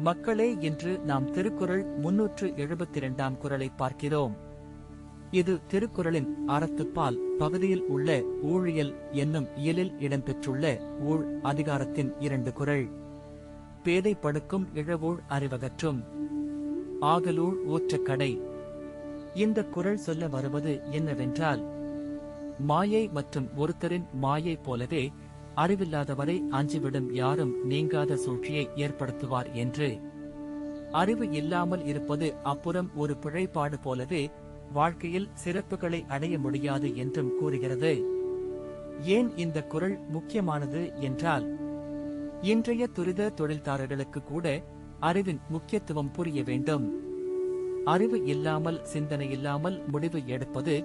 மக்களே, இன்று நாம் திருக்குறள் 372ஆம் குறளை பார்க்கிறோம். இது திருக்குறளின் அறத்துப்பால் பகுதியில் உள்ள ஊழியல் என்னும் இயலில் இடம்பெற்றுள்ள ஊழ் அதிகாரத்தின் 2 குறள். பேதை படுக்கும் இழவூழ் அறிவகற்றும் ஆகலூழ் ஊற்ற கடை. இந்த குறள் சொல்ல வருவது என்னவென்றால், மாயை மற்றும் ஒருத்தரின் மாயை போலவே அறிவில்லாதவரை அஞ்சிவிடும் யாரும் நீங்காத சூழ்ச்சியை ஏற்படுத்துவார் என்று. அறிவு இல்லாமல் இருப்பது அப்புறம் ஒரு பிழைப்பாடு போலவே வாழ்க்கையில் சிறப்புகளை அடைய முடியாது என்றும் கூறுகிறது. ஏன் இந்த குறள் முக்கியமானது என்றால், இன்றைய துரித தொழில்தாரர்களுக்கு கூட அறிவின் முக்கியத்துவம் புரிய வேண்டும். அறிவு இல்லாமல், சிந்தனை இல்லாமல் முடிவு எடுப்பது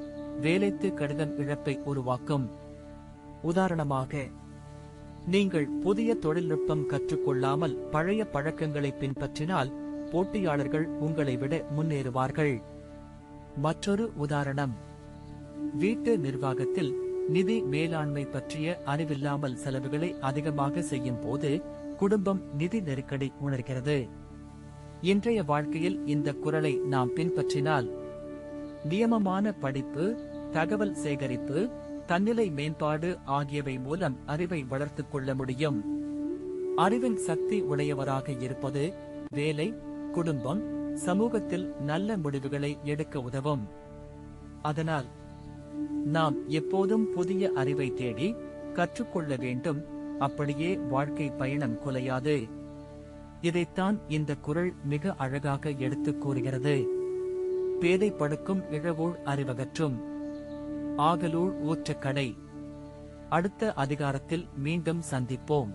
வேலைக்கு கடிதம் இழப்பை உருவாக்கும். உதாரணமாக, நீங்கள் புதிய தொழில்நுட்பம் கற்றுக்கொள்ளாமல் பழைய பழக்கங்களை பின்பற்றினால் போட்டியாளர்கள் உங்களை விட முன்னேறுவார்கள். மற்றொரு உதாரணம், வீட்டு நிர்வாகத்தில் நிதி மேலாண்மை பற்றிய அறிவில்லாமல் செலவுகளை அதிகமாக செய்யும் போது குடும்பம் நிதி நெருக்கடி உணர்கிறது. இன்றைய வாழ்க்கையில் இந்த குறளை நாம் பின்பற்றினால் நியமமான படிப்பு, தகவல் சேகரிப்பு, தன்னிலை மேம்பாடு ஆகியவை மூலம் அறிவை வளர்த்துக் கொள்ள முடியும். அறிவின் சக்தி உடையவராக இருப்பது வேலை, குடும்பம், சமூகத்தில் நல்ல முடிவுகளை எடுக்க உதவும். அதனால் நாம் எப்போதும் புதிய அறிவை தேடி கற்றுக்கொள்ள வேண்டும். அப்படியே வாழ்க்கை பயணம் குலையாது. இதைத்தான் இந்த குறள் மிக அழகாக எடுத்துக் கூறுகிறது. பேதை படுக்கும் இழவூழ் அறிவகற்றும் ஆகலூழ் ஊற்ற கடை. அடுத்த அதிகாரத்தில் மீண்டும் சந்திப்போம்.